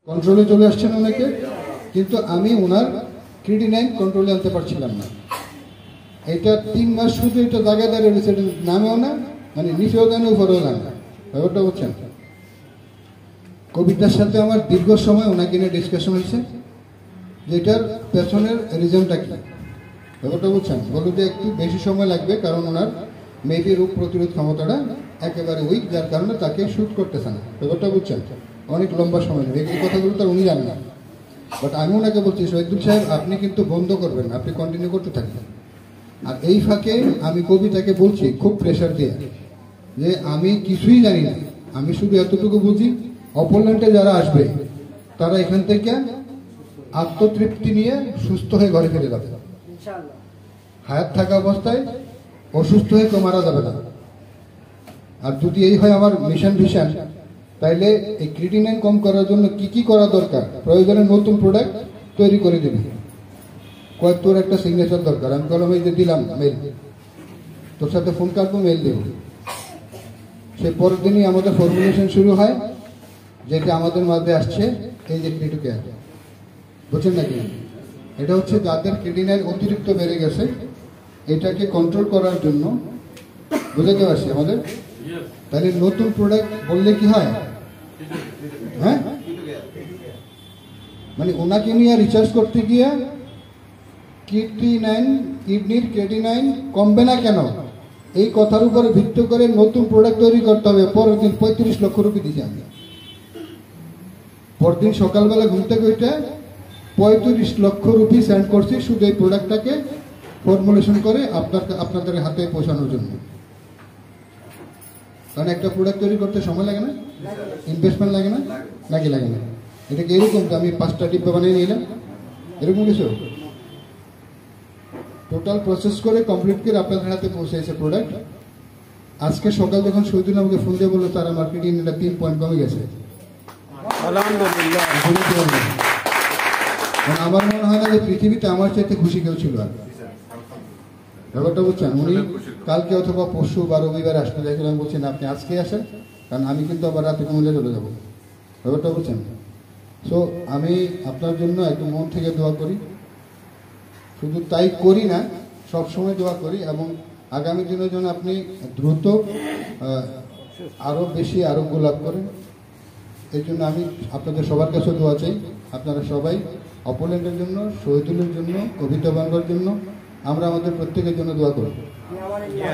কন্ট্রোলে চলে আসছেন অনেকে, কিন্তু আমি ওনার ক্রিটিনাইন কন্ট্রোলে আনতে পারছিলাম না। এটা 3 মাস শুধু এটা জায়গায় দাঁড়িয়ে রয়েছে, এটা নামেও না, মানে নিচেও দেন উপরেও না, ব্যাপারটা বুঝছেন। কবিতার সাথে আমার দীর্ঘ সময় ওনাকে নিয়ে ডিসকাশন হয়েছে যে এটার পেছনের রিজনটা কি, ব্যাপারটা বুঝছেন। বলল যে একটু বেশি সময় লাগবে, কারণ ওনার মেবি রোগ প্রতিরোধ ক্ষমতাটা একেবারে উইক, যার কারণে তাকে শ্যুট করতেছে না, ব্যাপারটা বুঝছেন। অনেক লম্বা সময় নেবে, এই কথাগুলো তো উনি জানেন না। বাট আমি ওনাকে বলছি, শহীদুল সাহেব আপনি কিন্তু বন্ধ করবেন না, আপনি কন্টিনিউ করতে থাকবেন। আর এই ফাঁকে আমি কবিতাকে বলছি খুব প্রেশার দিয়ে যে আমি কিছুই জানি না, আমি শুধু এতটুকু বুঝি অপোনেন্টে যারা আসবে তারা এখান থেকে আত্মতৃপ্তি নিয়ে সুস্থ হয়ে ঘরে ফিরে যাবে। হায়াত থাকা অবস্থায় অসুস্থ হয়ে কেউ মারা যাবে না। আর যদি এই হয় আমার মিশন ভিশন, তাইলে এই ক্রিটিনাইন কম করার জন্য কি কি করা দরকার, প্রয়োজনে নতুন প্রোডাক্ট তৈরি করে দিবি, কয়েক তোর একটা সিগনেচার দরকার। আমি বললাম এই যে দিলাম মেল, তোর সাথে ফোন কাটবো, মেল দেব। সে পরের দিনই আমাদের ফর্মুলেশন শুরু হয়, যেটা আমাদের মাঝে আসছে এই যে ক্রিটোকেয়ার, বুঝছেন নাকি? এটা হচ্ছে যাদের ক্রিটিনাইন অতিরিক্ত বেড়ে গেছে, এটাকে কন্ট্রোল করার জন্য, বুঝাতে পারছি আমাদের। তাহলে নতুন প্রোডাক্ট বললে কি হয়, হ্যাঁ, মানে ওনাকে নিয়ে রিসার্চ করতে গিয়ে কিডনির ক্রিটিনাইন কমবে না কেন, এই কথার উপরে ভিত্তি করে নতুন প্রোডাক্ট তৈরি করতে হবে। পরের দিন 35 লক্ষ রুপি দিচ্ছি আমি। পরদিন সকালবেলা ঘুম থেকে উঠে 35 লক্ষ রুপি সেন্ড করছি শুধু এই প্রোডাক্টটাকে ফর্মুলেশন করে আপনাদের হাতে পৌঁছানোর জন্য। কারণ একটা প্রোডাক্ট তৈরি করতে সময় লাগে না, ইনভেস্টমেন্ট লাগে না, নাকি লাগে না? এটা কি এরকম আমি 5টা ডিব্বা বানিয়ে নিলাম, এরকম কিছু? টোটাল প্রসেস করে কমপ্লিট করে আপনাদের হাতে পৌঁছেছে প্রোডাক্ট। আজকে সকাল যখন শহীদুল আমাকে ফোন দিয়ে বললো তারা মার্কেটিং 3 পয়েন্ট কমে গেছে, আমার মনে হয় না যে পৃথিবীতে আমার চাইতে খুশি কেউ ছিল আর, ব্যাপারটা বুঝছেন। উনি কালকে অথবা পরশু বা রবিবার আসতে চাইছিলাম, বলছেন আপনি আজকে আসেন, কারণ আমি কিন্তু আবার রাতে কুমিল্লা চলে যাবো, ব্যাপারটা বুঝছেন। সো আমি আপনার জন্য একটু মন থেকে দোয়া করি, শুধু তাই করি না, সবসময় দোয়া করি, এবং আগামী দিনের জন্য আপনি দ্রুত আরও বেশি আরোগ্য লাভ করেন। এই জন্য আমি আপনাদের সবার কাছে দোয়া চাই। আপনারা সবাই অপোনেন্টের জন্য, শহীদুলের জন্য, কবিতা বাংলার জন্য, আমরা আমাদের প্রত্যেকের জন্য দোয়া করব,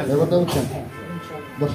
ব্যাপারটা বুঝছেন। বস।